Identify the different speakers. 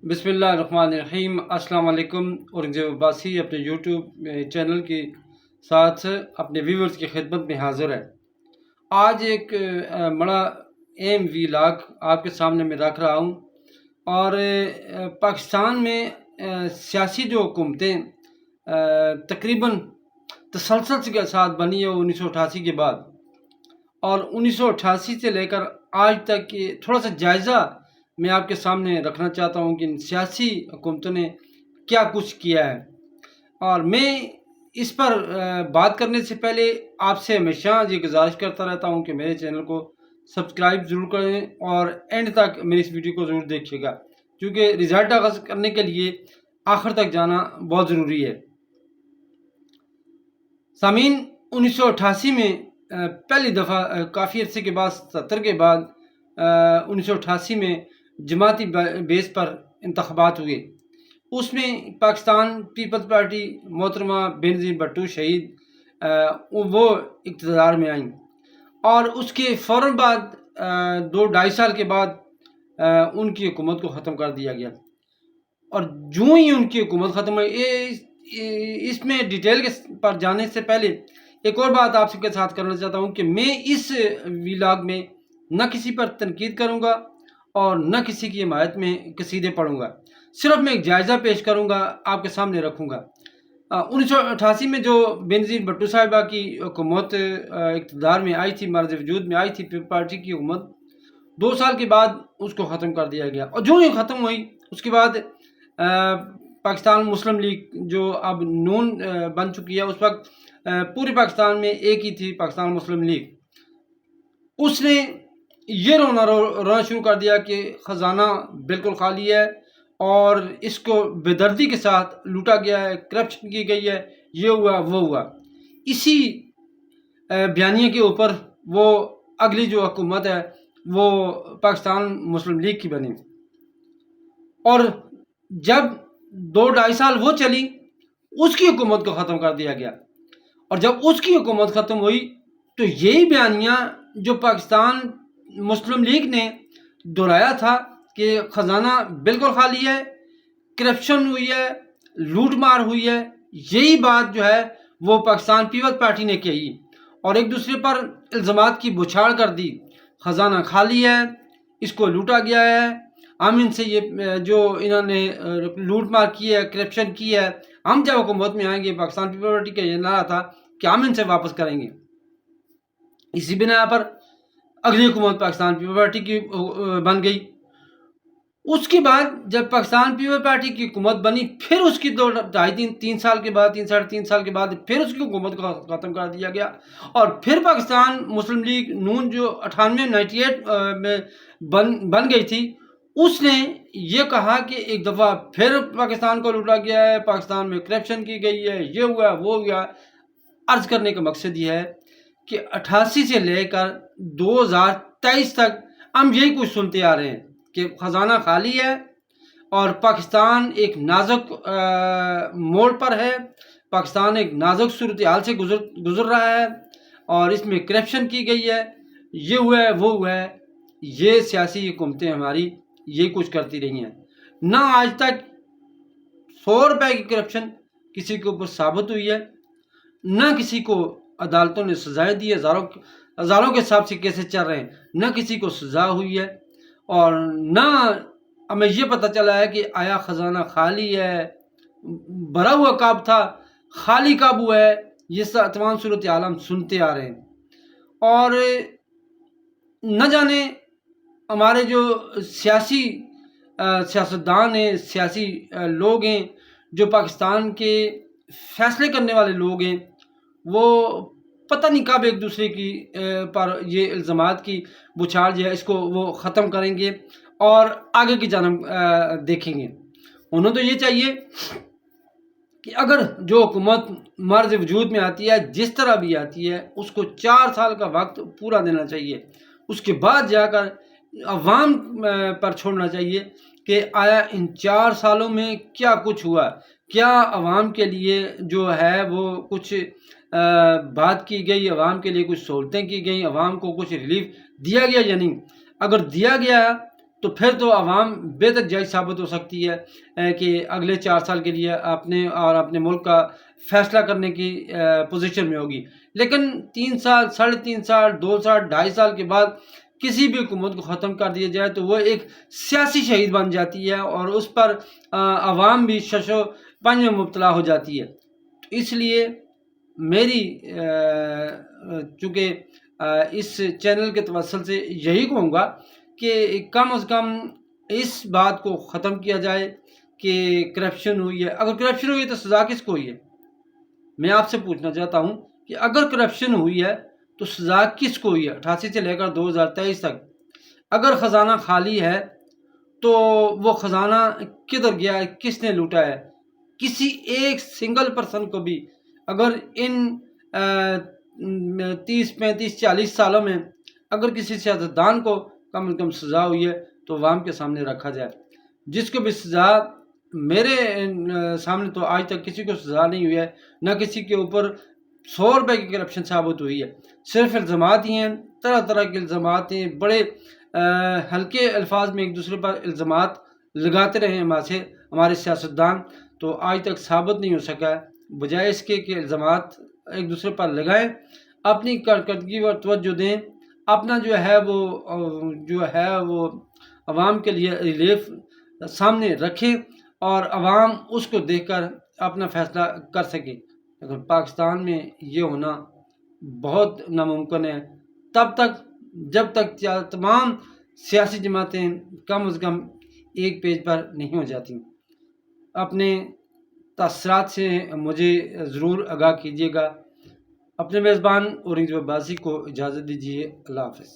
Speaker 1: बिस्मिल्लाहिर्रहमानिर्रहीम। अस्सलाम वालेकुम। औरंगज़ेब अब्बासी अपने यूट्यूब चैनल के साथ अपने व्यूवर्स की खिदमत में हाज़िर है। आज एक बड़ा अहम व्लॉग आपके सामने मैं रख रहा हूँ और पाकिस्तान में सियासी जो हुकूमतें तकरीबन तसलसल के साथ बनी है 1988 के बाद, और 1988 से लेकर आज तक के थोड़ा सा जायज़ा मैं आपके सामने रखना चाहता हूँ कि इन सियासी हुकूमतों ने क्या कुछ किया है। और मैं इस पर बात करने से पहले आपसे हमेशा ये गुजारिश करता रहता हूँ कि मेरे चैनल को सब्सक्राइब ज़रूर करें और एंड तक मेरी इस वीडियो को ज़रूर देखिएगा, क्योंकि रिज़ल्ट आगाज़ करने के लिए आखिर तक जाना बहुत ज़रूरी है। सामीन, 1988 में पहली दफ़ा काफ़ी अरसे के बाद 70 के बाद 1988 में जमाती बेस पर इंतखाबात हुए। उसमें पाकिस्तान पीपल्स पार्टी मोहतरमा बेनज़ीर भुट्टो शहीद वो इक़्तिदार में आईं, और उसके फ़ौरन बाद 2-2.5 साल के बाद उनकी हुकूमत को ख़त्म कर दिया गया। और जो ही उनकी हुकूमत ख़त्म हुई, इसमें डिटेल के पर जाने से पहले एक और बात आपके साथ करना चाहता हूँ कि मैं इस व्लॉग में न किसी पर तनकीद करूँगा और न किसी की हिमायत में कसीदे पढ़ूँगा। सिर्फ मैं एक जायज़ा पेश करूँगा, आपके सामने रखूँगा। 1988 में जो बेनज़ीर भुट्टो साहिबा की हुकूमत इक़्तिदार में आई थी, मर्ज़ वजूद में आई थी पीपल्स पार्टी की हुकूमत, 2 साल के बाद उसको ख़त्म कर दिया गया। और जो ही ख़त्म हुई उसके बाद पाकिस्तान मुस्लिम लीग, जो अब नून बन चुकी है, उस वक्त पूरे पाकिस्तान में एक ही थी, पाकिस्तान मुस्लिम लीग, उसने ये रोना शुरू कर दिया कि ख़जाना बिल्कुल खाली है और इसको बेदर्दी के साथ लूटा गया है, करप्शन की गई है, ये हुआ वो हुआ। इसी बयानिए के ऊपर वो अगली जो हुकूमत है वो पाकिस्तान मुस्लिम लीग की बनी। और जब 2-2.5 साल वो चली, उसकी हुकूमत को ख़त्म कर दिया गया। और जब उसकी हुकूमत ख़त्म हुई तो यही बयानिया जो पाकिस्तान मुस्लिम लीग ने दोहराया था कि ख़जाना बिल्कुल खाली है, करप्शन हुई है, लूट मार हुई है, यही बात जो है वो पाकिस्तान पीपल्स पार्टी ने कही और एक दूसरे पर इल्ज़ामात की बौछार कर दी। ख़जाना खाली है, इसको लूटा गया है, हम इनसे ये जो इन्होंने लूट मार की है, करप्शन की है, हम जब हुकूमत में आएंगे, पाकिस्तान पीपल्स पार्टी का ये नारा था कि हम इनसे वापस करेंगे। इसी बिना पर अगली हुकूमत पाकिस्तान पीपल्स पार्टी की बन गई। उसके बाद जब पाकिस्तान पीपल्स पार्टी की हुकूमत बनी, फिर उसकी 2-2.5-3 साल के बाद, 3-3.5 साल के बाद फिर उसकी हुकूमत को ख़त्म कर दिया गया। और फिर पाकिस्तान मुस्लिम लीग नून जो 98 में बन गई थी, उसने ये कहा कि एक दफ़ा फिर पाकिस्तान को लूटा गया है, पाकिस्तान में करप्शन की गई है, ये हुआ वो हुआ। अर्ज़ करने का मकसद ये है कि 88 से लेकर 2023 तक हम यही कुछ सुनते आ रहे हैं कि ख़जाना खाली है और पाकिस्तान एक नाजुक मोड़ पर है, पाकिस्तान एक नाजुक सूरत हाल से गुज़र रहा है और इसमें करप्शन की गई है, ये हुआ है वो हुआ है। ये सियासी हुकूमतें हमारी ये कुछ करती रही हैं। ना आज तक 100 रुपये की करप्शन किसी के ऊपर साबित हुई है, ना किसी को अदालतों ने सजाएं दी है, हज़ारों के हिसाब से केसेस चल रहे हैं, ना किसी को सजा हुई है, और ना हमें ये पता चला है कि आया ख़जाना खाली है, भरा हुआ कब था, खाली कब हुआ है। ये तमाम सूरत हाल हम सुनते आ रहे हैं। और न जाने हमारे जो सियासतदान हैं, सियासी लोग हैं, जो पाकिस्तान के फ़ैसले करने वाले लोग हैं, वो पता नहीं कब एक दूसरे की पर ये इल्ज़ामात की बौछार जो है इसको वो ख़त्म करेंगे और आगे की जानब देखेंगे। उन्हें तो ये चाहिए कि अगर जो हुकूमत मर्ज़ वजूद में आती है, जिस तरह भी आती है, उसको 4 साल का वक्त पूरा देना चाहिए। उसके बाद जाकर अवाम पर छोड़ना चाहिए कि आया इन 4 सालों में क्या कुछ हुआ, क्या अवाम के लिए जो है वो कुछ बात की गई, अवाम के लिए कुछ सहूलतें की गई, अवाम को कुछ रिलीफ दिया गया या नहीं। अगर दिया गया تو پھر تو عوام بے تک جائز ثابت ہو سکتی ہے کہ اگلے 4 سال کے لیے اپنے ملک کا فیصلہ کرنے کی پوزیشن میں ہوگی. لیکن 3 سال، 3.5 سال، 2 سال، 2.5 سال کے بعد کسی بھی حکومت کو ختم کر دیا جائے تو وہ ایک سیاسی شہید بن جاتی ہے اور اس پر عوام بھی شش و پنج میں مبتلا ہو جاتی ہے. اس لیے میری چونکہ اس چینل کے توسل سے یہی کہوں گا کہ کم از کم اس بات کو ختم کیا جائے کہ کرپشن ہوئی ہے. اگر کرپشن ہوئی ہے تو سزا کس کو ہوئی ہے؟ میں آپ سے پوچھنا چاہتا ہوں کہ اگر کرپشن ہوئی ہے تو سزا کس کو ہوئی ہے 88 سے لے کر 2023 تک؟ اگر خزانہ خالی ہے تو وہ خزانہ کدھر گیا ہے، کس نے لوٹا ہے؟ کسی ایک سنگل پرسن کو بھی اگر ان 30 35 40 سالوں میں اگر کسی سیاستدان کو کم از کم سزا ہوئی ہے تو عوام کے سامنے رکھا جائے. جس کو بھی سزا، میرے سامنے تو آج تک کسی کو سزا نہیں ہوئی ہے، نہ کسی کے اوپر 100 روپے کی کرپشن ثابت ہوئی ہے. صرف الزامات ہی ہیں، طرح طرح کے الزامات ہیں، بڑے ہلکے الفاظ میں ایک دوسرے پر الزامات لگاتے رہے ہمارے سیاستدان، تو آج تک ثابت نہیں ہو سکا ہے. بجائے اس کے کہ الزامات ایک دوسرے پر لگائیں، اپنی کارکردگی پر توجہ دیں، اپنا جو ہے وہ عوام کے لیے ریلیف سامنے رکھیں اور عوام اس کو دیکھ کر اپنا فیصلہ کر سکے. لیکن پاکستان میں یہ ہونا بہت ناممکن ہے جب تک تمام سیاسی جماعتیں کم از کم ایک پیج پر نہیں ہو جاتی. اپنے تاثرات سے مجھے ضرور آگاہ کیجیے گا. اپنے میزبان اورنگزیب عباسی کو اجازت دیجیے. اللہ حافظ.